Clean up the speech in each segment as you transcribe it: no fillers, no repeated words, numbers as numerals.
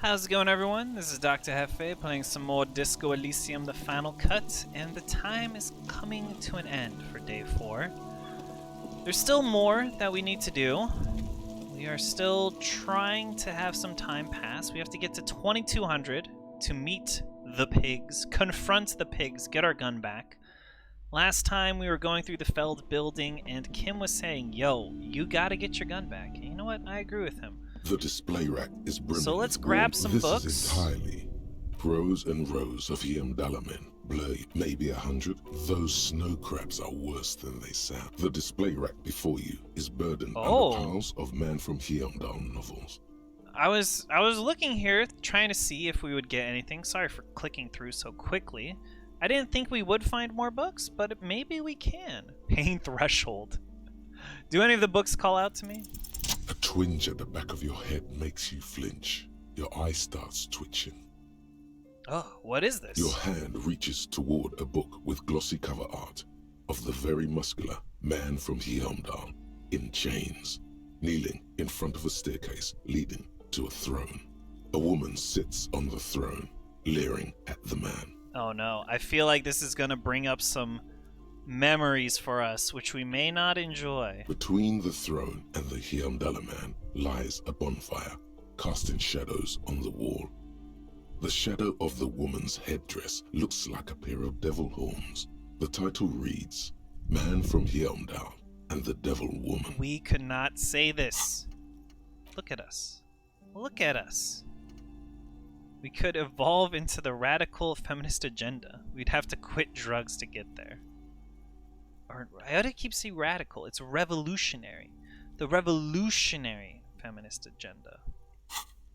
How's it going, everyone? This is Dr. Hefe playing some more Disco Elysium, the final cut, and the time is coming to an end for day 4. There's still more that we need to do. We are still trying to have some time pass. We have to get to 2200 to meet the pigs, confront the pigs, get our gun back. Last time we were going through the Feld building and Kim was saying, yo, you gotta get your gun back. And you know what? I agree with him. The display rack is brimming. So let's grab some books. This is entirely rows and rows of Dalamen. Blurry, maybe 100. Those snow crabs are worse than they sound. The display rack before you is burdened under piles of Man from Heimdall novels. I was looking here, trying to see if we would get anything. Sorry for clicking through so quickly. I didn't think we would find more books, but maybe we can. Pain Threshold. Do any of the books call out to me? A twinge at the back of your head makes you flinch. Your eye starts twitching. Oh, what is this? Your hand reaches toward a book with glossy cover art of the very muscular Man from Heimdall in chains, kneeling in front of a staircase leading to a throne. A woman sits on the throne, leering at the man. Oh no, I feel like this is going to bring up some memories for us, which we may not enjoy. Between the throne and the Heimdall man lies a bonfire, casting shadows on the wall. The shadow of the woman's headdress looks like a pair of devil horns. The title reads, Man from Heimdall and the Devil Woman. We could not say this. Look at us. Look at us. We could evolve into the radical feminist agenda. We'd have to quit drugs to get there. Or, I ought to keep saying radical. It's revolutionary. The revolutionary feminist agenda.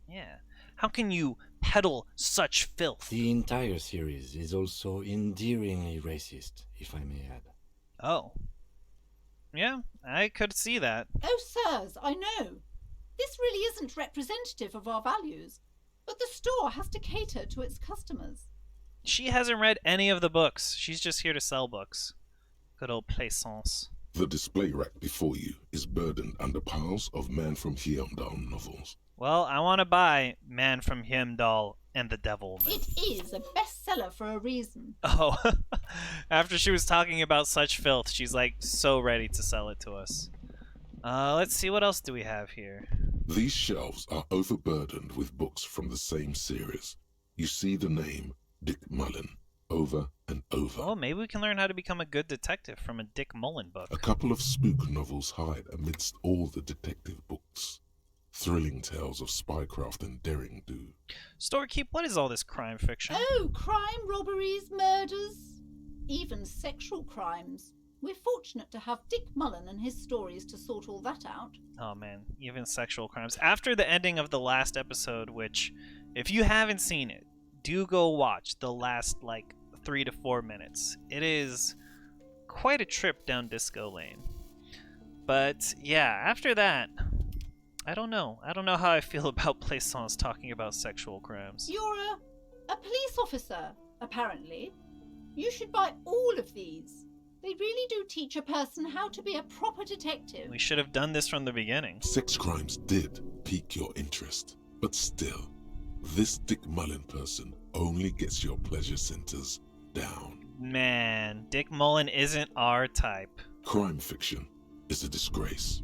Yeah. How can you peddle such filth? The entire series is also endearingly racist, if I may add. Oh. Yeah, I could see that. Oh, sirs, I know. This really isn't representative of our values, but the store has to cater to its customers. She hasn't read any of the books. She's just here to sell books. Good old plaisance. The display rack before you is burdened under piles of Man from Heimdall novels. Well, I want to buy Man from Heimdall and the Devil Woman. It is a bestseller for a reason. Oh, after she was talking about such filth, she's like so ready to sell it to us. Let's see, what else do we have here? These shelves are overburdened with books from the same series. You see the name Dick Mullen over and over. Oh, maybe we can learn how to become a good detective from a Dick Mullen book. A couple of spook novels hide amidst all the detective books. Thrilling tales of spycraft and daring do. Storekeep, what is all this crime fiction? Oh, crime, robberies, murders, even sexual crimes. We're fortunate to have Dick Mullen and his stories to sort all that out. Oh man, even sexual crimes. After the ending of the last episode, which, if you haven't seen it, do go watch the last, 3 to 4 minutes. It is quite a trip down disco lane. But yeah, after that, I don't know. I don't know how I feel about Plaisance talking about sexual crimes. You're a police officer, apparently. You should buy all of these. They really do teach a person how to be a proper detective. We should have done this from the beginning. Sex crimes did pique your interest, but still, this Dick Mullen person only gets your pleasure centers down. Man, Dick Mullen isn't our type. Crime fiction is a disgrace.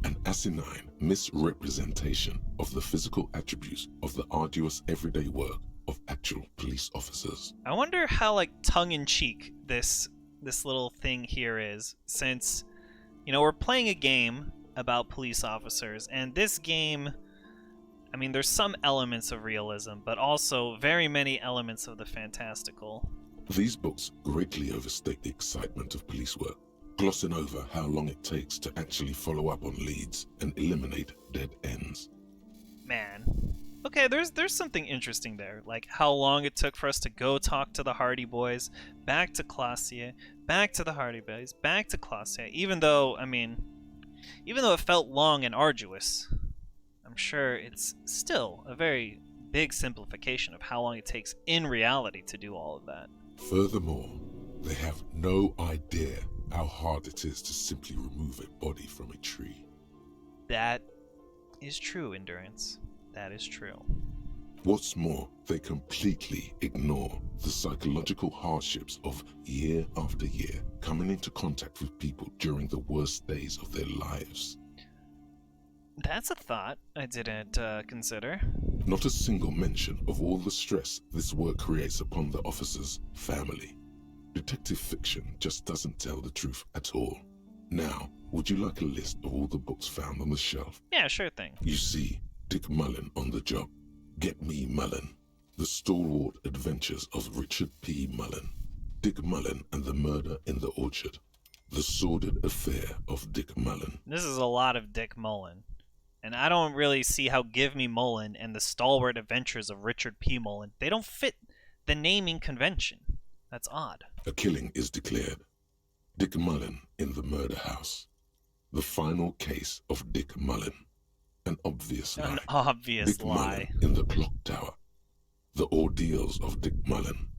An asinine misrepresentation of the physical attributes of the arduous everyday work of actual police officers. I wonder how, tongue-in-cheek this little thing here is, since, we're playing a game about police officers, and this game, I mean, there's some elements of realism, but also very many elements of the fantastical. These books greatly overstate the excitement of police work, glossing over how long it takes to actually follow up on leads and eliminate dead ends. Man. Okay, there's something interesting there, like how long it took for us to go talk to the Hardy Boys, back to Classier, back to the Hardy Boys, back to Classier, even though it felt long and arduous, I'm sure it's still a very big simplification of how long it takes in reality to do all of that. Furthermore, they have no idea how hard it is to simply remove a body from a tree. That is true, Endurance. That is true. What's more, they completely ignore the psychological hardships of year after year coming into contact with people during the worst days of their lives. That's a thought I didn't consider. Not a single mention of all the stress this work creates upon the officer's family. Detective fiction just doesn't tell the truth at all. Now, would you like a list of all the books found on the shelf? Yeah, sure thing. You see Dick Mullen on the job. Get Me Mullen. The Stalwart Adventures of Richard P. Mullen. Dick Mullen and the Murder in the Orchard. The Sordid Affair of Dick Mullen. This is a lot of Dick Mullen. And I don't really see how Give Me Mullen and the Stalwart Adventures of Richard P. Mullen, they don't fit the naming convention. That's odd. A killing is declared. Dick Mullen in the murder house. The final case of Dick Mullen. An obvious lie. An obvious Dick lie. Mullen in the clock tower. The ordeals of Dick Mullen.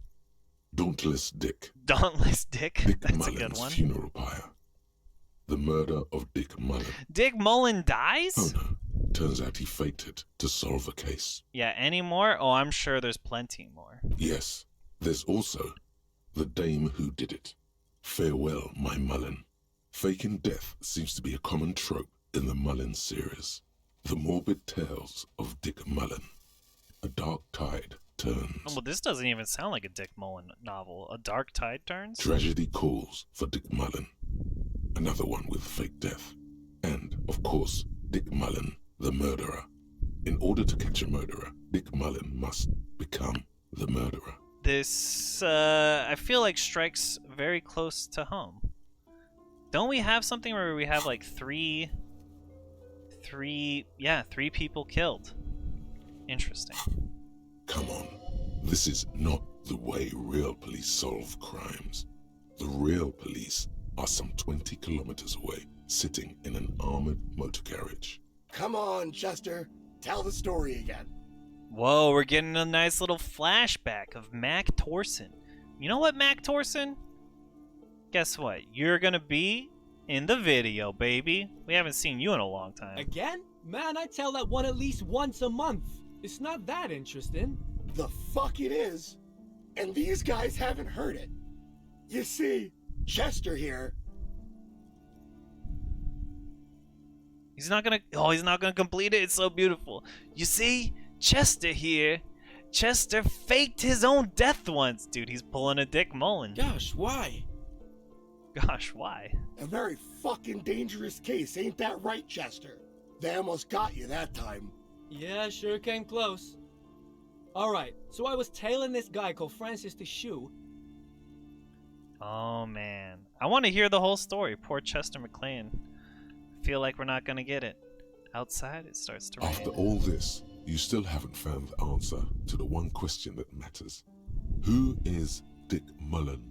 Dauntless Dick. Dauntless Dick? Dick That's a Mullen's good one. funeral pyre. The murder of Dick Mullen. Dick Mullen dies? Oh no. Turns out he faked it to solve a case. Yeah, any more? Oh, I'm sure there's plenty more. Yes. There's also the dame who did it. Farewell, my Mullen. Faking death seems to be a common trope in the Mullen series. The morbid tales of Dick Mullen. A dark tide turns. Oh, well, this doesn't even sound like a Dick Mullen novel. A dark tide turns? Tragedy calls for Dick Mullen. Another one with fake death. And, of course, Dick Mullen, the murderer. In order to catch a murderer, Dick Mullen must become the murderer. This, I feel like strikes very close to home. Don't we have something where we have like three people killed? Interesting. Come on. This is not the way real police solve crimes. The real police are some 20 kilometers away, sitting in an armored motor carriage. Come on, Chester. Tell the story again. Whoa, we're getting a nice little flashback of Mack Torson. You know what, Mack Torson? Guess what? You're gonna be in the video, baby. We haven't seen you in a long time. Again? Man, I tell that one at least once a month. It's not that interesting. The fuck it is. And these guys haven't heard it. You see, Chester here. He's not gonna complete it. It's so beautiful. You see, Chester here. Chester faked his own death once. Dude, he's pulling a Dick Mullen. Gosh, why? Gosh, why? A very fucking dangerous case, ain't that right, Chester? They almost got you that time. Yeah, sure came close. Alright, so I was tailing this guy called Francis the Shoe. Oh man, I want to hear the whole story. Poor Chester McClane. Feel like we're not gonna get it. Outside, it starts to rain. After all this, you still haven't found the answer to the one question that matters. Who is Dick Mullen?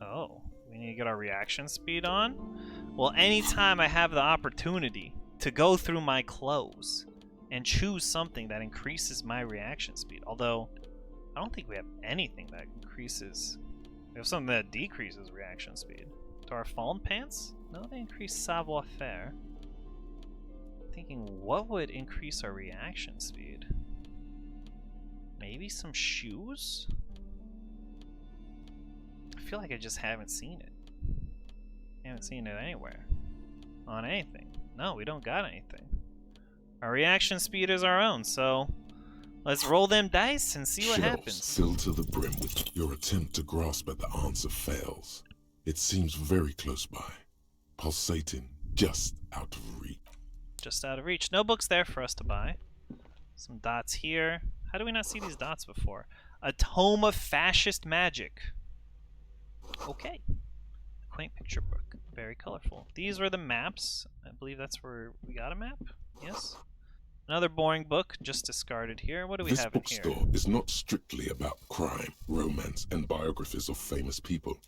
Oh, we need to get our reaction speed on? Well, anytime I have the opportunity to go through my clothes and choose something that increases my reaction speed, although I don't think we have anything that increases. We have something that decreases reaction speed. Do our fallen pants? No, they increase savoir-faire. Thinking what would increase our reaction speed? Maybe some shoes? I feel like I just haven't seen it. I haven't seen it anywhere. On anything. No, we don't got anything. Our reaction speed is our own, so let's roll them dice and see what Shelves happens. filled to the brim with your attempt to grasp at the answer fails. It seems very close by, pulsating just out of reach. Just out of reach. No books there for us to buy. Some dots here. How do we not see these dots before? A tome of fascist magic. Okay. Quaint picture book. Very colorful. These were the maps. I believe that's where we got a map. Yes. Another boring book, just discarded here. What do we This have in here? bookstore is not strictly about crime, romance, and biographies of famous people.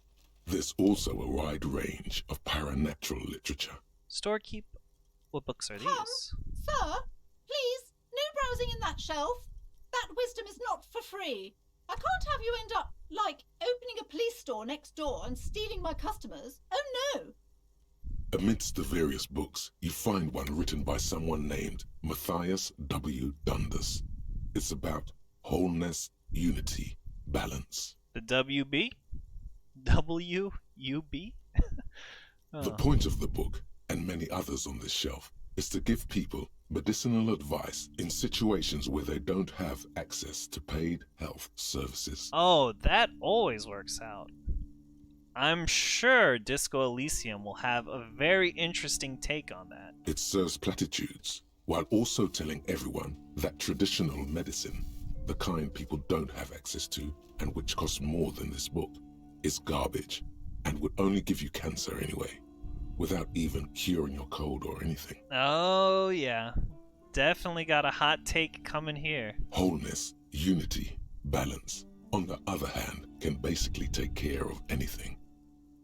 There's also a wide range of paranatural literature. Storekeep. What books are Come, these? sir, please, no browsing in that shelf. That wisdom is not for free. I can't have you end up, like, opening a police store next door and stealing my customers. Oh no! Amidst the various books, you find one written by someone named Matthias W. Dundas. It's about wholeness, unity, balance. The WB? W-U-B? The point of the book, and many others on this shelf, is to give people medicinal advice in situations where they don't have access to paid health services. Oh, that always works out. I'm sure Disco Elysium will have a very interesting take on that. It serves platitudes, while also telling everyone that traditional medicine, the kind people don't have access to, and which costs more than this book, is garbage, and would only give you cancer anyway, without even curing your cold or anything. Oh, yeah. Definitely got a hot take coming here. Wholeness, unity, balance, on the other hand, can basically take care of anything.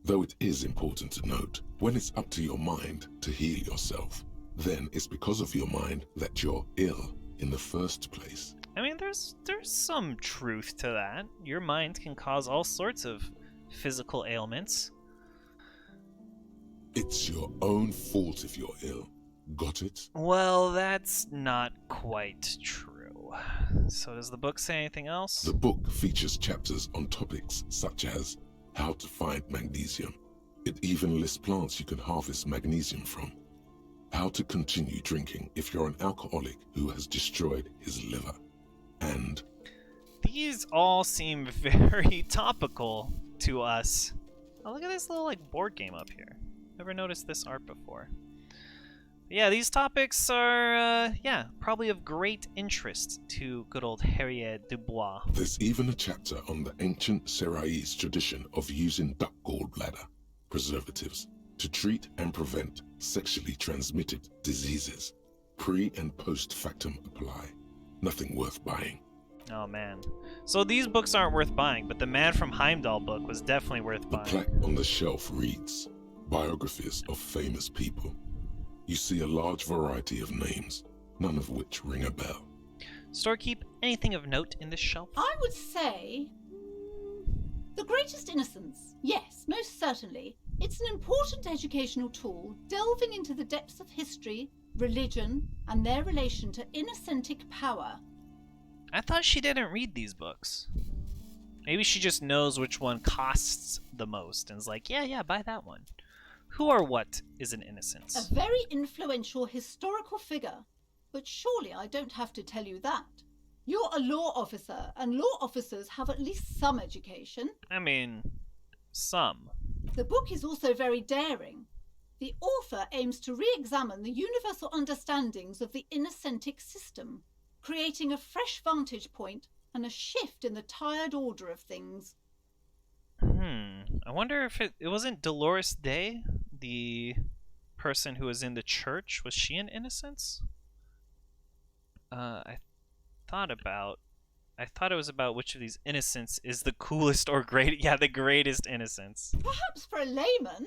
Though it is important to note, when it's up to your mind to heal yourself, then it's because of your mind that you're ill in the first place. I mean, there's some truth to that. Your mind can cause all sorts of physical ailments. It's your own fault if you're ill. Got it? Well, that's not quite true. So does the book say anything else? The book features chapters on topics such as how to find magnesium. It even lists plants you can harvest magnesium from. How to continue drinking if you're an alcoholic who has destroyed his liver. And these all seem very topical to us. Oh, look at this little board game up here. Never noticed this art before. Yeah, these topics are, probably of great interest to good old Harriet Dubois. There's even a chapter on the ancient Seraïs tradition of using duck gallbladder preservatives to treat and prevent sexually transmitted diseases. Pre- and post-factum apply. Nothing worth buying. Oh, man. So these books aren't worth buying, but the Man from Heimdall book was definitely worth The buying. plaque on the shelf reads, Biographies of famous people. You see a large variety of names, none of which ring a bell. Storekeep, anything of note in this shelf? I would say The Greatest Innocence. Yes, most certainly. It's an important educational tool delving into the depths of history, religion, and their relation to innocentic power. I thought she didn't read these books. Maybe she just knows which one costs the most and is like, yeah, buy that one. Who or what is an innocence? A very influential historical figure. But surely I don't have to tell you that. You're a law officer, and law officers have at least some education. I mean, some. The book is also very daring. The author aims to re-examine the universal understandings of the innocentic system, creating a fresh vantage point and a shift in the tired order of things. I wonder if it wasn't Dolores Day, the person who was in the church. Was she an innocence? I thought it was about which of these innocents is the coolest or great. Yeah, the greatest innocence. Perhaps for a layman,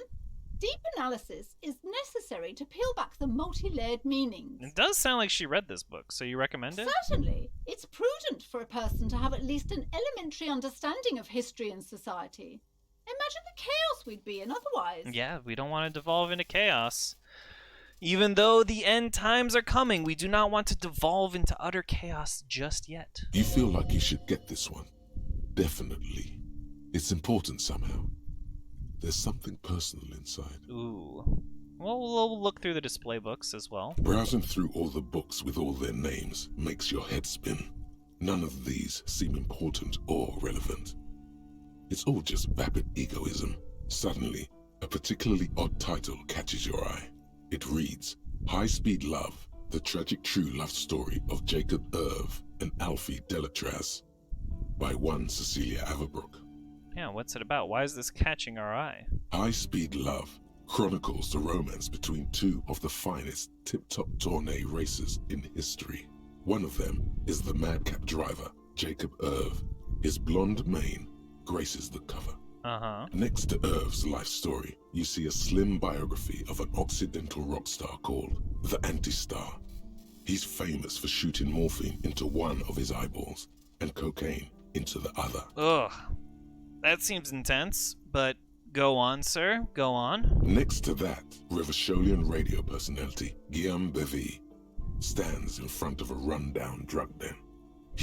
deep analysis is necessary to peel back the multi-layered meanings. It does sound like she read this book, so you recommend it? Certainly. It's prudent for a person to have at least an elementary understanding of history and society. Imagine the chaos we'd be in otherwise. Yeah, we don't want to devolve into chaos. Even though the end times are coming, we do not want to devolve into utter chaos just yet. You feel like you should get this one. Definitely. It's important somehow. There's something personal inside. Ooh. Well, we'll look through the display books as well. Browsing through all the books with all their names makes your head spin. None of these seem important or relevant. It's all just vapid egoism. Suddenly, a particularly odd title catches your eye. It reads, High Speed Love, the tragic true love story of Jacob Irv and Alfie Delatraz, by one Cecilia Averbrook. Yeah, what's it about? Why is this catching our eye? High Speed Love chronicles the romance between two of the finest tip-top tourney racers in history. One of them is the madcap driver, Jacob Irv. His blonde mane graces the cover. Next to Irv's life story, you see a slim biography of an Occidental rock star called the Anti-Star. He's famous for shooting morphine into one of his eyeballs and cocaine into the other. Ugh. That seems intense, but go on, sir. Go on. Next to that, Revacholian radio personality Guillaume Bevy stands in front of a rundown drug den.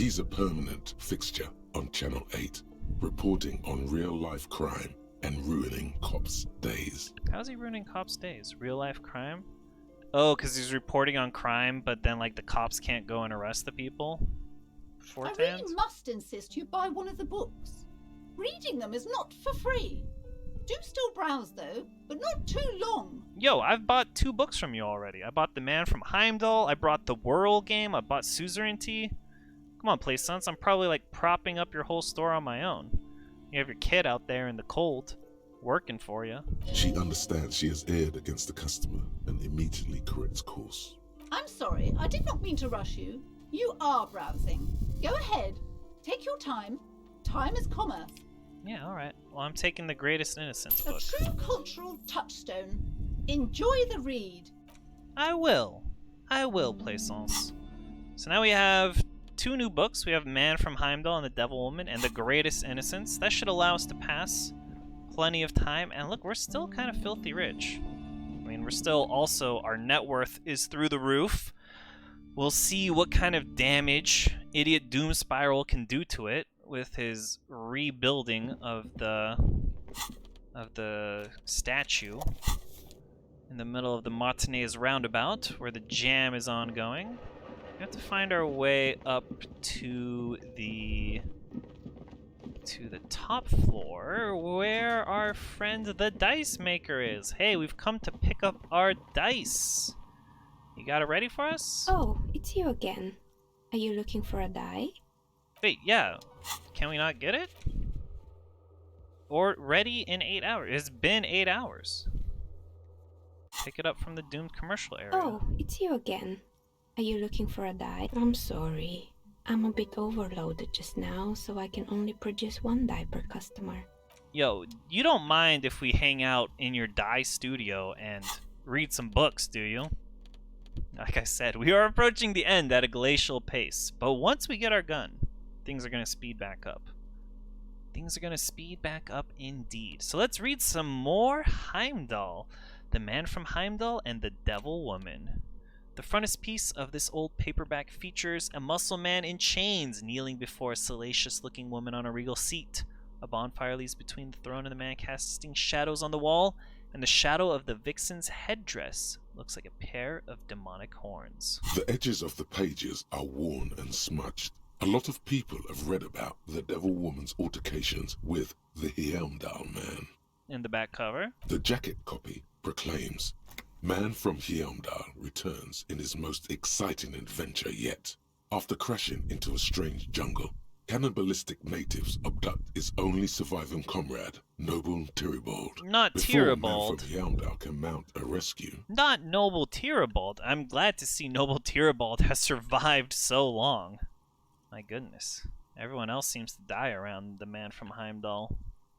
He's a permanent fixture on Channel 8, reporting on real-life crime and ruining cops' days. How's he ruining cops' days? Real life crime? Oh, because he's reporting on crime, but then like the cops can't go and arrest the people? I Beforehand? really must insist you buy one of the books. Reading them is not for free. Do still browse though, but not too long. Yo, I've bought 2 books from you already. I bought The Man from Heimdall, I brought the Whirl game, I bought Suzerainty. Come on, PlaySense, I'm probably like propping up your whole store on my own. You have your kid out there in the cold, working for you. She understands she has erred against the customer and immediately corrects course. I'm sorry, I did not mean to rush you. You are browsing. Go ahead. Take your time. Time is commerce. Yeah, alright. Well, I'm taking the Greatest Innocence A book. true cultural touchstone. Enjoy the read. I will, PlaySense. So now we have 2 new books. We have Man from Heimdall and the Devil Woman and the Greatest Innocence. That should allow us to pass plenty of time. And look, we're still kind of filthy rich. I mean, we're still also, our net worth is through the roof. We'll see what kind of damage Idiot Doom Spiral can do to it with his rebuilding of the statue in the middle of the Martinez roundabout where the jam is ongoing. We have to find our way up to the top floor where our friend the dice maker is. Hey, we've come to pick up our dice. You got it ready for us? Oh, it's you again. Are you looking for a die? Wait, yeah. Can we not get it? Or ready in 8 hours. It's been 8 hours. Pick it up from the doomed commercial area. Oh, it's you again. Are you looking for a die? I'm sorry. I'm a bit overloaded just now, so I can only produce 1 die per customer. Yo, you don't mind if we hang out in your die studio and read some books, do you? Like I said, we are approaching the end at a glacial pace, but once we get our gun, things are going to speed back up. Things are going to speed back up indeed. So let's read some more Heimdall. The Man from Heimdall and the Devil Woman. The frontispiece of this old paperback features a muscle man in chains kneeling before a salacious-looking woman on a regal seat. A bonfire leaves between the throne and the man, casting shadows on the wall, and the shadow of the vixen's headdress looks like a pair of demonic horns. The edges of the pages are worn and smudged. A lot of people have read about the Devil Woman's altercations with the Heimdall Man. In the back cover, The jacket copy proclaims, Man from Heimdall returns in his most exciting adventure yet. After crashing into a strange jungle, cannibalistic natives abduct his only surviving comrade, Noble Tyribald. not Before Man Tyribald. from Heimdall can mount a rescue, Not Noble Tyribald. I'm glad to see Noble Tyribald has survived so long. My goodness. Everyone else seems to die around the Man from Heimdall.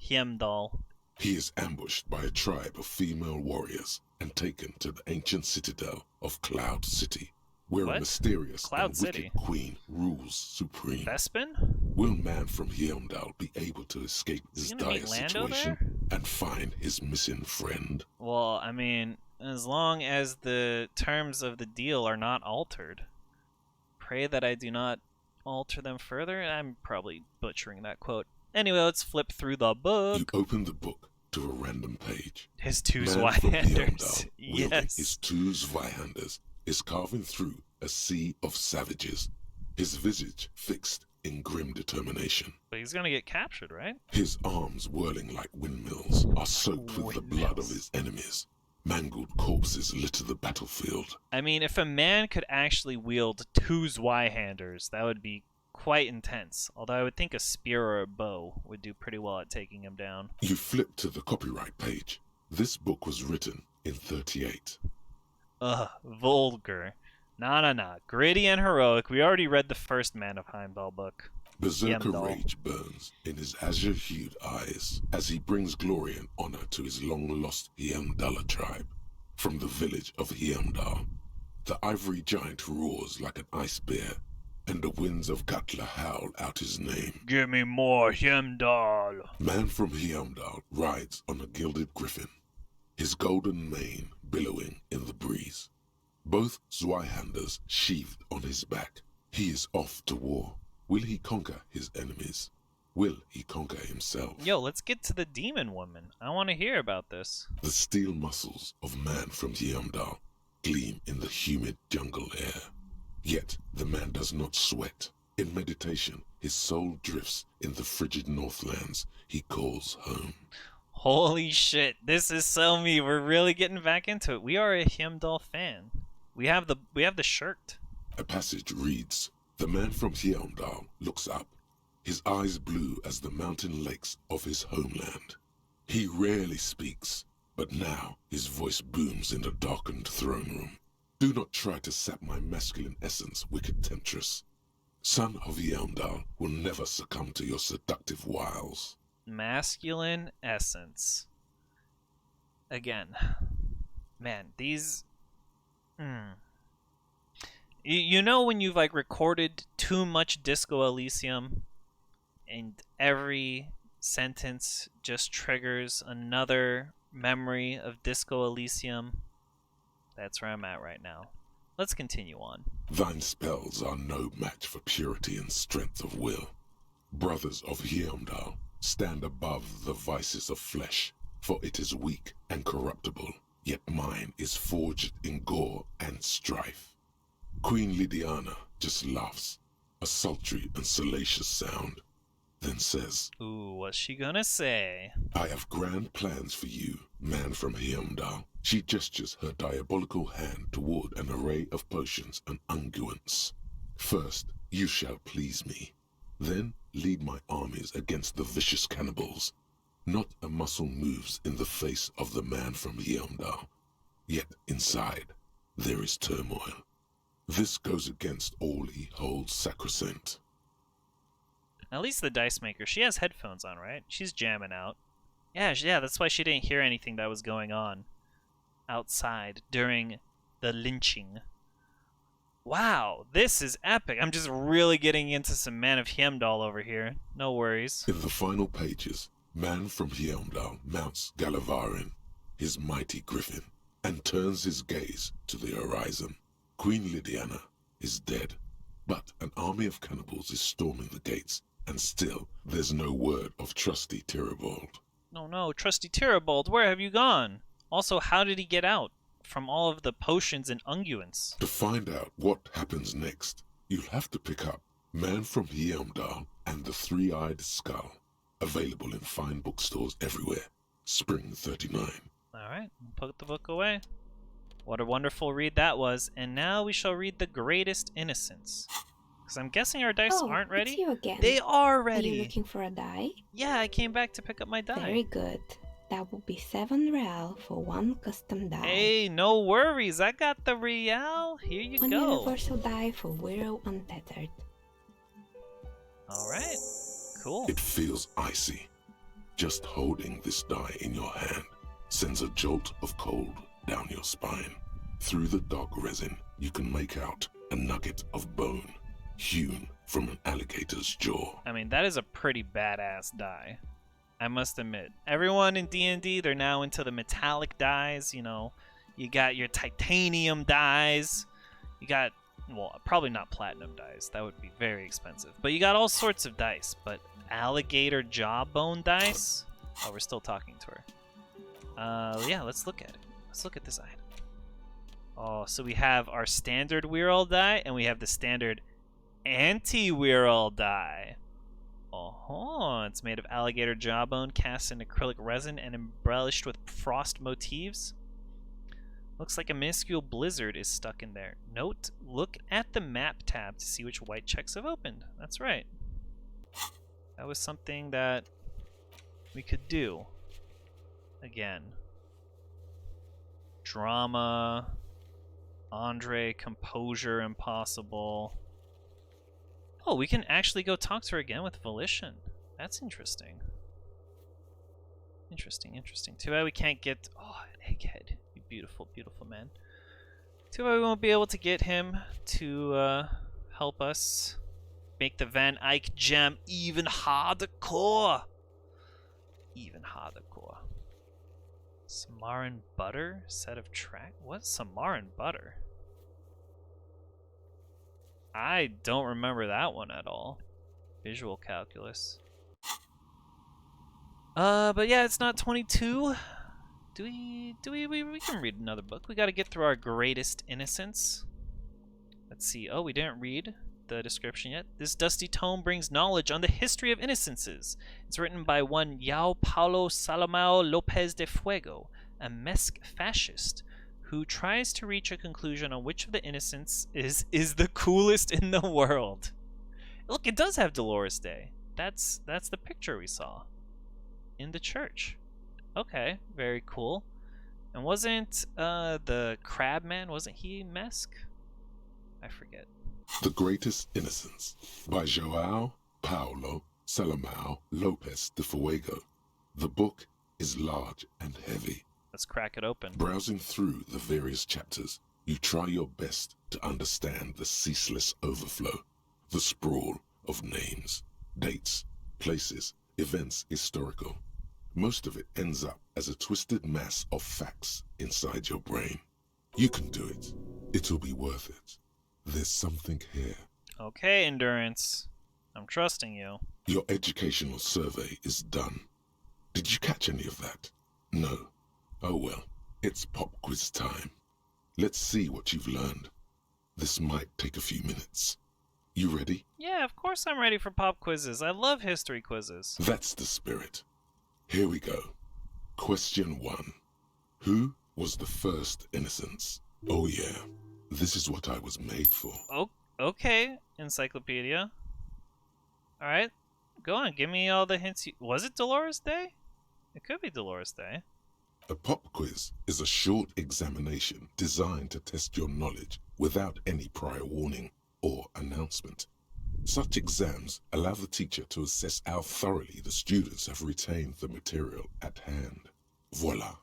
Heimdall. he is ambushed by a tribe of female warriors and taken to the ancient citadel of Cloud City, where What? a mysterious Cloud and City? wicked queen rules supreme. Bespin? Will Man from Heimdall be able to escape Is this he gonna meet dire Lando situation there? and find his missing friend? Well, I mean, as long as the terms of the deal are not altered. Pray that I do not alter them further. I'm probably butchering that quote. Anyway, let's flip through the You book. open the book to a random page. His two Man from Zweihanders. Heimdall, wielding his Yes. 2 Zweihanders, is carving through a sea of savages, his visage fixed in grim determination. But he's gonna get captured, right? His arms whirling like windmills are soaked with the blood of Windmills. his enemies. Mangled corpses litter the battlefield. I mean, if a man could actually wield 2 Zweihanders, that would be quite intense. Although I would think a spear or a bow would do pretty well at taking him down. You flip to the copyright page. This book was written in 38. Ugh, vulgar. Nah. Gritty and heroic. We already read the first Man of Heimdall book. Berserker Heimdall. rage burns in his azure-hued eyes as he brings glory and honor to his long-lost Heimdall tribe. From the village of Heimdall, the ivory giant roars like an ice bear, and the winds of Gatla howl out his name. Give me more Heimdall. Man from Heimdall rides on a gilded griffin, his golden mane billowing in the breeze. Both Zweihanders sheathed on his back. He is off to war, Will he conquer his enemies? Will he conquer himself? Yo, let's get to the demon woman. I want to hear about this. The steel muscles of man from Heimdall gleam in the humid jungle air. Yet the man does not sweat. In meditation, his soul drifts in the frigid northlands he calls home. Holy shit, this is so me. We're really getting back into it. We are a Heimdall fan. We have the shirt. A passage reads, "The man from Heimdall looks up, his eyes blue as the mountain lakes of his homeland. He rarely speaks, but now his voice booms in the darkened throne room. Do not try to sap my masculine essence, wicked temptress. Son of Heimdall will never succumb to your seductive wiles." Masculine essence. Again. Man, these... You know when you've like recorded too much Disco Elysium and every sentence just triggers another memory of Disco Elysium? That's where I'm at right now. Let's continue on. Thine spells are no match for purity and strength of will. Brothers of Heimdall, stand above the vices of flesh, for it is weak and corruptible, yet mine is forged in gore and strife. Queen Lydiana just laughs, a sultry and salacious sound, then says, Ooh, what's she gonna say? "I have grand plans for you, man from Heimdall." She gestures her diabolical hand toward an array of potions and unguents. "First, you shall please me. Then lead my armies against the vicious cannibals. Not a muscle moves in the face of the man from Heimdall. Yet inside, there is turmoil. This goes against all he holds sacrosanct." At least the dice maker, she has headphones on, right? She's jamming out. Yeah, that's why she didn't hear anything that was going on outside during the lynching. Wow, this is epic. I'm just really getting into some Man of Heimdall over here. No worries. In the final pages, man from Heimdall mounts Gallavarin, his mighty griffin, and turns his gaze to the horizon. Queen Lydiana is dead, but an army of cannibals is storming the gates, and still there's no word of trusty Tyribald. No, trusty Tyribald, where have you gone? Also, how did he get out from all of the potions and unguents? To find out what happens next, you'll have to pick up Man from Heimdall and the Three-Eyed Skull, available in fine bookstores everywhere. Spring 39. Alright, put the book away. What a wonderful read that was. And now we shall read The Greatest Innocence. Because I'm guessing our dice aren't ready. It's you again. They are Are ready. you looking for a die? Yeah, I came back to pick up my die. Very good. That will be 7 real for one custom die. Hey, no worries. I got the real. Here you One go. universal die for Wirral Untethered. Alright, cool. It feels icy. Just holding this die in your hand sends a jolt of cold down your spine. Through the dark resin, you can make out a nugget of bone hewn from an alligator's jaw. I mean, that is a pretty badass die, I must admit. Everyone in D&D, they're now into the metallic dies, you know. You got your titanium dies. You got, well, probably not platinum dice. That would be very expensive. But you got all sorts of dice. But alligator jawbone dice? Oh, we're still talking to her. Yeah, let's look at it. Let's look at this item. Oh, so we have our standard Wirral die, and we have the standard anti-Wirral die. Oh, it's made of alligator jawbone, cast in acrylic resin, and embellished with frost motifs. Looks like a minuscule blizzard is stuck in there. Note, look at the map tab to see which white checks have opened. That's right. That was something that we could do. Again. Drama. Andre, composure, impossible. Oh, we can actually go talk to her again with volition. That's interesting. Interesting. Too bad we can't get... Oh, an egghead. You beautiful, beautiful man. Too bad we won't be able to get him to help us make the Van Eyck gem even hardcore. Even hardcore. Samaran butter? Set of track? What's Samaran butter? I don't remember that one at all. Visual calculus. But yeah, it's not 22. We can read another book. We gotta get through our greatest innocence. Let's see. Oh, we didn't read the description yet. This dusty tome brings knowledge on the history of innocences. It's written by one Yao Paulo Salomao Lopez de Fuego, a Mesk fascist, who tries to reach a conclusion on which of the innocents is the coolest in the world. Look, it does have Dolores Day. That's the picture we saw in the church. Okay, very cool. And wasn't the crab man, wasn't he Mesk? I forget. The Greatest Innocence by Joao Paulo Salomao Lopez de Fuego. The book is large and heavy. Let's crack it open. Browsing through the various chapters, you try your best to understand the ceaseless overflow, the sprawl of names, dates, places, events historical. Most of it ends up as a twisted mass of facts inside your brain. You can do it. It'll be worth it. There's something here. Okay, Endurance. I'm trusting you. Your educational survey is done. Did you catch any of that? No. Oh well, it's pop quiz time. Let's see what you've learned. This might take a few minutes. You ready? Yeah, of course I'm ready for pop quizzes. I love history quizzes. That's the spirit. Here we go. Question 1. Who was the first innocence? Oh yeah, this is what I was made for. Oh, okay, Encyclopedia. Alright, go on, give me all the hints. Was it Dolores Day? It could be Dolores Day. A pop quiz is a short examination designed to test your knowledge without any prior warning or announcement. Such exams allow the teacher to assess how thoroughly the students have retained the material at hand. Voila.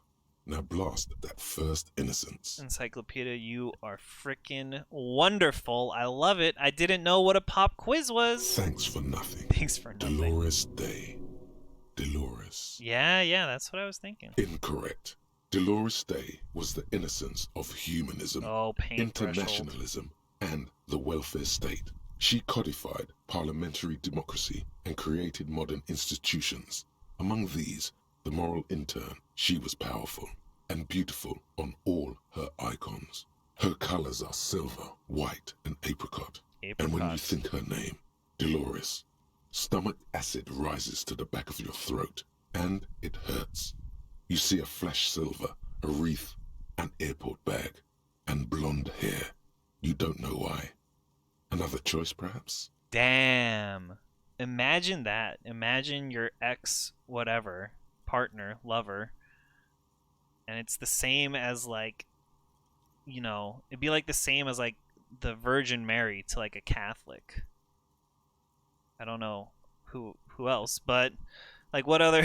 Now blast that first innocence. Encyclopedia, you are freaking wonderful. I love it. I didn't know what a pop quiz was. Thanks for nothing. Thanks for nothing. Dolores Day. Dolores. Yeah, that's what I was thinking. Incorrect. Dolores Day was the innocence of humanism, Oh, pain threshold. internationalism, and the welfare state. She codified parliamentary democracy and created modern institutions. Among these, the moral intern, she was powerful and beautiful on all her icons. Her colors are silver, white, and apricot. And when you Apricot. think her name, Dolores, stomach acid rises to the back of your throat, and it hurts. You see a flash silver, a wreath, an airport bag, and blonde hair. You don't know why. Another choice, perhaps? Damn. Imagine that. Imagine your ex, whatever, partner, lover, and it's the same as, like, you know, it'd be like the same as, like, the Virgin Mary to, like, a Catholic. I don't know who else, but, like, what other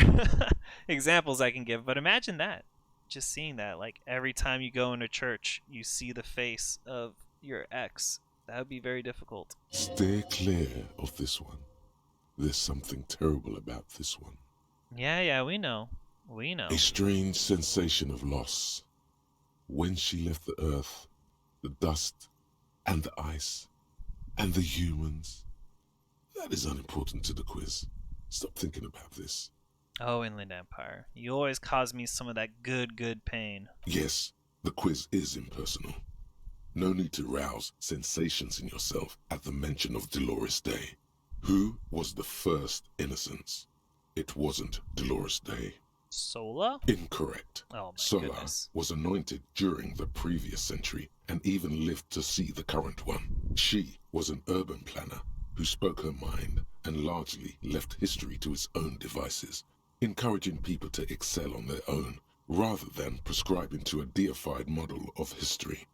examples I can give, but imagine that. Just seeing that, like, every time you go into church, you see the face of your ex. That would be very difficult. Stay clear of this one. There's something terrible about this one. Yeah, we know. We know. A strange sensation of loss. When she left the earth, the dust, and the ice, and the humans. That is unimportant to the quiz. Stop thinking about this. Oh, Inland Empire. You always cause me some of that good pain. Yes, the quiz is impersonal. No need to rouse sensations in yourself at the mention of Dolores Day. Who was the first innocence? It wasn't Dolores Day. Sola? Incorrect. Oh my Sola goodness. was anointed during the previous century and even lived to see the current one. She was an urban planner who spoke her mind and largely left history to its own devices, encouraging people to excel on their own rather than prescribing to a deified model of history.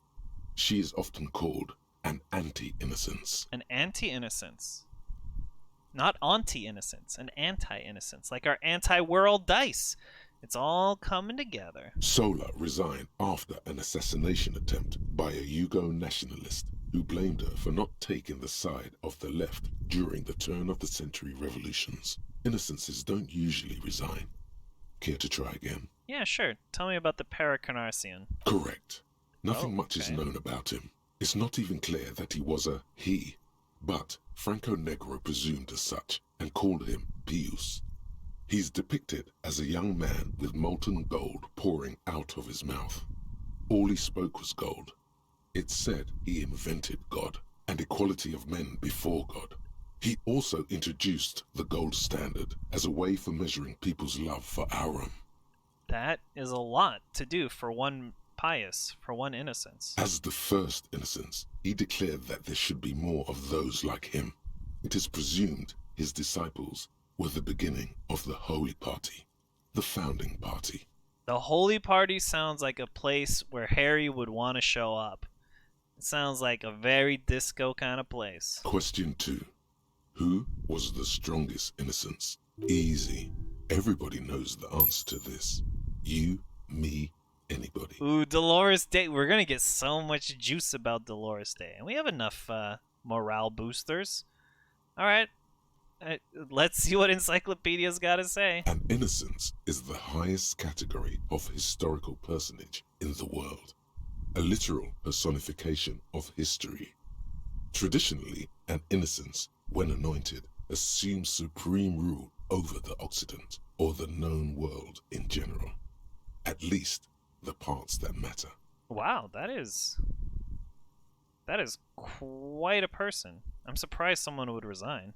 She is often called an anti-innocence. An anti-innocence. Not anti-innocence, an anti-innocence. Like our anti-world dice. It's all coming together. Sola resigned after an assassination attempt by a Yugo nationalist who blamed her for not taking the side of the left during the turn of the century revolutions. Innocences don't usually resign. Care to try again? Yeah, sure. Tell me about the Paracarnarsian. Correct. Nothing Oh, much is okay. known about him. It's not even clear that he was a he. but Franco Negro presumed as such and called him Pius. He's depicted as a young man with molten gold pouring out of his mouth. All he spoke was gold. It's said he invented God and equality of men before God. He also introduced the gold standard as a way for measuring people's love for Aurum. That is a lot to do for one pious, for one innocence. As the first innocence, he declared that there should be more of those like him. It is presumed his disciples were the beginning of the Holy Party, the founding party. The Holy Party sounds like a place where Harry would want to show up. It sounds like a very disco kind of place. Question 2. Who was the strongest innocence? Easy. Everybody knows the answer to this. You, me, anybody. Ooh, Dolores Day. We're going to get so much juice about Dolores Day. And we have enough morale boosters. All right. Let's see what Encyclopedia's got to say. An innocence is the highest category of historical personage in the world. A literal personification of history. Traditionally, an innocence, when anointed, assumes supreme rule over the Occident or the known world in general. At least the parts that matter. Wow, that is quite a person. I'm surprised someone would resign.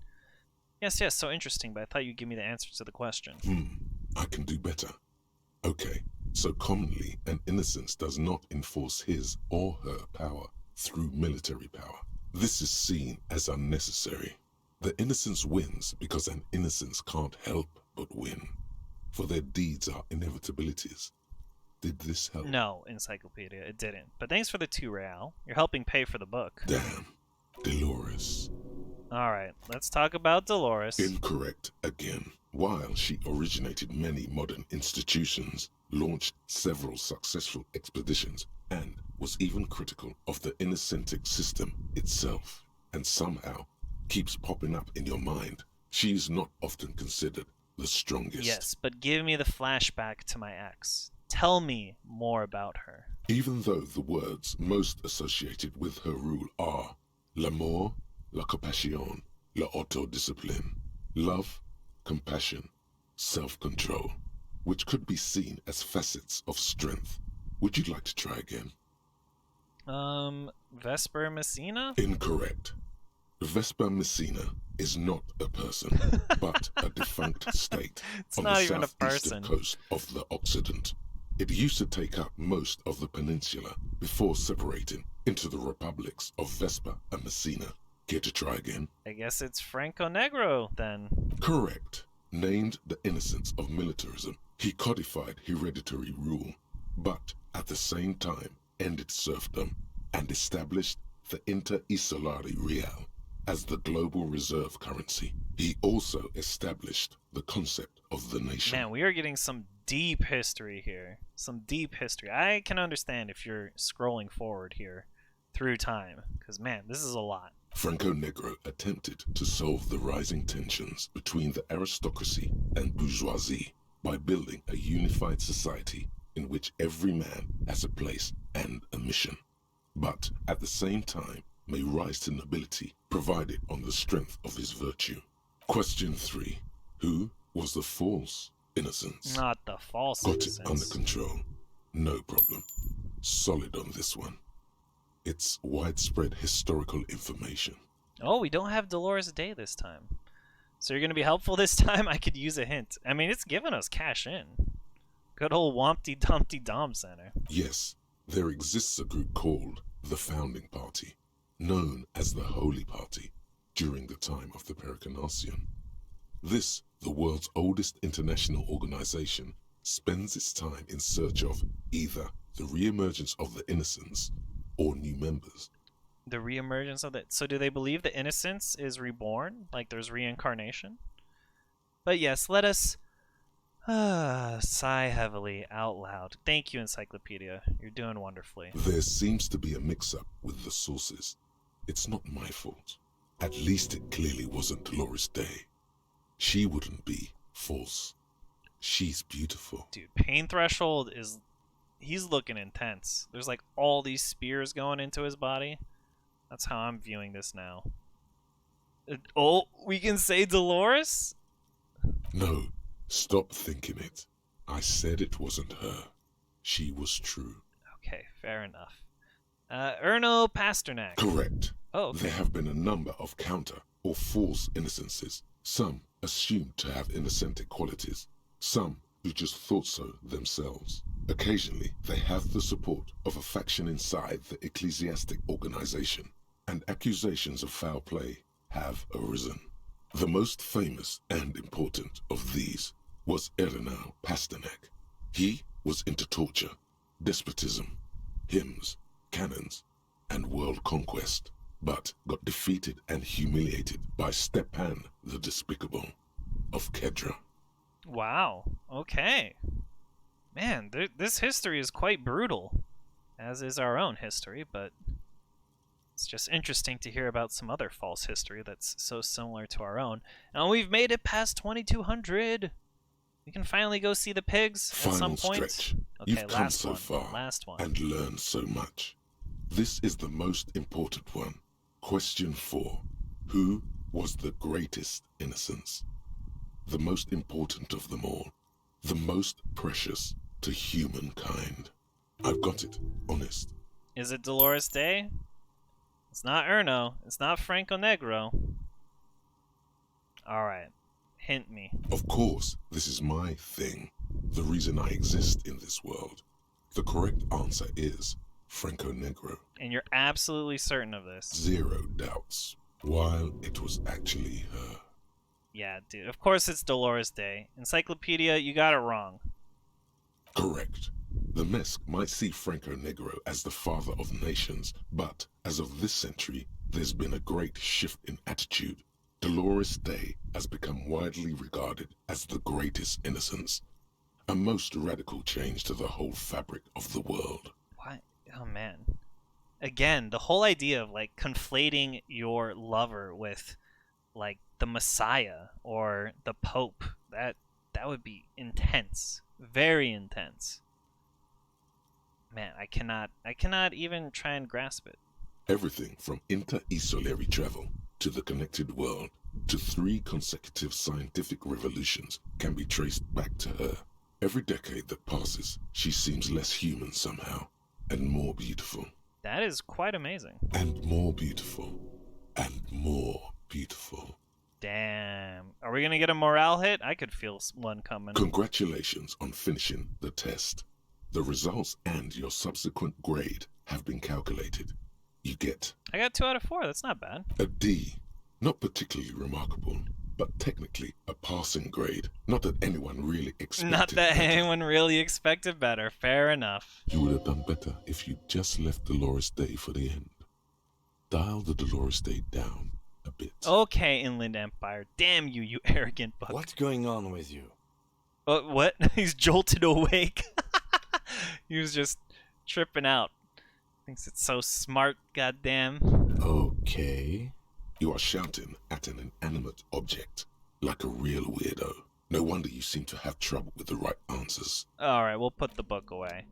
Yes, so interesting, but I thought you'd give me the answer to the question. I can do better. Okay, so commonly an innocence does not enforce his or her power through military power. This is seen as unnecessary. The innocence wins because an innocence can't help but win, for their deeds are inevitabilities. Did this help? No, Encyclopedia, it didn't. But thanks for the 2 real. You're helping pay for the book. Damn. Dolores. Alright, let's talk about Dolores. Incorrect again. While she originated many modern institutions, launched several successful expeditions, and was even critical of the innocentic system itself, and somehow keeps popping up in your mind, she is not often considered the strongest. Yes, but give me the flashback to my ex. Tell me more about her. Even though the words most associated with her rule are l'amour, la compassion, la autodiscipline, love, compassion, self-control, which could be seen as facets of strength. Would you like to try again? Vesper Messina? Incorrect. Vesper Messina is not a person, but a defunct state It's on not the even a southeastern person. coast of the Occident. It used to take up most of the peninsula before separating into the republics of Vesper and Messina. Care to try again? I guess it's Franco Negro, then. Correct. Named the innocence of militarism, he codified hereditary rule, but at the same time ended serfdom and established the Inter-Isolari Real as the global reserve currency. He also established the concept of the nation. Man, we are getting some deep history here. Some deep history. I can understand if you're scrolling forward here through time, because man, this is a lot. Franco Negro attempted to solve the rising tensions between the aristocracy and bourgeoisie by building a unified society in which every man has a place and a mission, but at the same time may rise to nobility provided on the strength of his virtue. Question 3. Who was the false innocence? Not the false Got innocence. it under control. No problem. Solid on this one. It's widespread historical information. Oh, we don't have Dolores Day this time. So you're going to be helpful this time? I could use a hint. I mean, it's giving us cash in. Good old Wompty Dumpty Dom Center. Yes, there exists a group called the Founding Party, known as the Holy Party, during the time of the Pericarnacian. This, the world's oldest international organization, spends its time in search of either the re-emergence of the innocents or new members. The re-emergence of it. So do they believe the innocence is reborn? Like there's reincarnation? But yes, let us sigh heavily out loud. Thank you, Encyclopedia. You're doing wonderfully. There seems to be a mix-up with the sources. It's not my fault. At least it clearly wasn't Dolores Day. She wouldn't be false. She's beautiful. Dude, pain threshold is... He's looking intense. There's like all these spears going into his body. That's how I'm viewing this now. Oh, we can say Dolores? No, stop thinking it. I said it wasn't her. She was true. Okay, fair enough. Erno Pasternak. Correct. Oh, okay. There have been a number of counter or false innocences. Some assumed to have innocentic qualities. Some who just thought so themselves. Occasionally, they have the support of a faction inside the ecclesiastic organization, and accusations of foul play have arisen. The most famous and important of these was Erno Pasternak. He was into torture, despotism, hymns, cannons, and world conquest, but got defeated and humiliated by Stepan the Despicable of Kedra. Wow. Okay. Man, this history is quite brutal, as is our own history, but it's just interesting to hear about some other false history that's so similar to our own. And we've made it past 2200. We can finally go see the pigs at some Final point. stretch. Okay, You've come last so one. far Last one. and learned so much. This is the most important one. Question 4. Who was the greatest innocence? The most important of them all. The most precious to humankind. I've got it, honest. Is it Dolores Day? It's not Erno. It's not Franco Negro. Alright. Hint me. Of course, this is my thing. The reason I exist in this world. The correct answer is Franco Negro. And you're absolutely certain of this. 0 doubts. While it was actually her. Yeah, dude. Of course it's Dolores Day. Encyclopedia, you got it wrong. Correct. The Mesk might see Franco Negro as the father of nations, but as of this century, there's been a great shift in attitude. Dolores Day has become widely regarded as the greatest innocence. A most radical change to the whole fabric of the world. What? Oh, man. Again, the whole idea of, like, conflating your lover with, like, the Messiah or the Pope, that would be intense. Very intense. Man, I cannot even try and grasp it. Everything from inter-esolary travel to the connected world to 3 consecutive scientific revolutions can be traced back to her. Every decade that passes, she seems less human somehow, and more beautiful. That is quite amazing. And more beautiful. And more beautiful. Damn. Are we gonna get a morale hit? I could feel one coming. Congratulations on finishing the test. The results and your subsequent grade have been calculated. You get I got 2 out of 4. That's not bad. a D. Not particularly remarkable, but technically a passing grade. Not that anyone really expected Not that better. anyone really expected better. Fair enough. You would have done better if you just left Dolores Day for the end. Dial the Dolores Day down a bit. Okay, Inland Empire. Damn you, you arrogant buck. What's going on with you? What? He's jolted awake. He was just tripping out. Thinks it's so smart, goddamn. Okay. You are shouting at an inanimate object, like a real weirdo. No wonder you seem to have trouble with the right answers. Alright, we'll put the book away.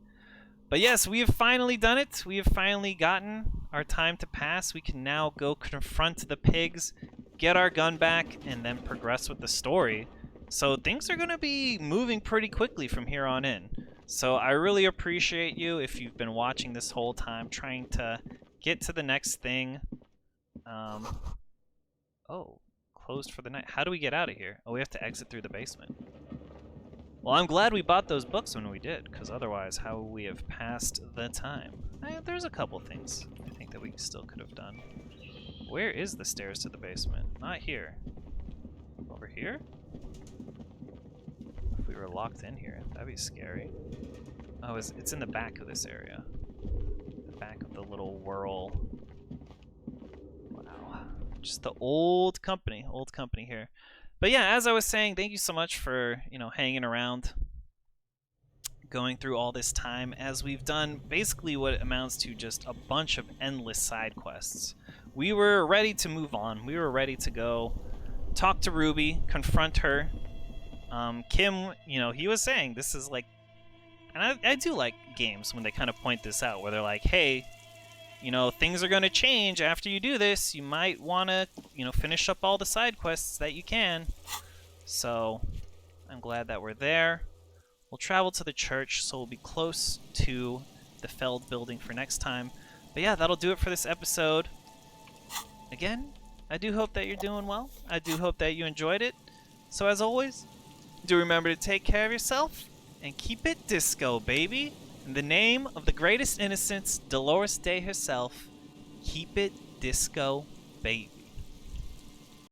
But yes, we have finally done it. We have finally gotten our time to pass. We can now go confront the pigs, get our gun back, and then progress with the story. So things are going to be moving pretty quickly from here on in. So I really appreciate you if you've been watching this whole time, trying to get to the next thing. Oh, closed for the night. How do we get out of here? Oh, we have to exit through the basement. Well, I'm glad we bought those books when we did, because otherwise, how would we have passed the time? There's a couple things I think that we still could have done. Where is the stairs to the basement? Not here. Over here? If we were locked in here, that'd be scary. Oh, it's in the back of this area. The back of the little whirl. Wow. Just the old company here. But yeah, as I was saying, thank you so much for, hanging around, going through all this time, as we've done basically what amounts to just a bunch of endless side quests. We were ready to move on. We were ready to go talk to Ruby, confront her. Kim, he was saying this is like, and I do like games when they kind of point this out, where they're like, hey, you know, things are going to change after you do this. You might want to, you know, finish up all the side quests that you can. So I'm glad that we're there. We'll travel to the church, so we'll be close to the Feld building for next time. But yeah, that'll do it for this episode. Again, I do hope that you're doing well. I do hope that you enjoyed it. So as always, do remember to take care of yourself and keep it disco, baby. In the name of the greatest innocence, Dolores Day herself, keep it disco, baby.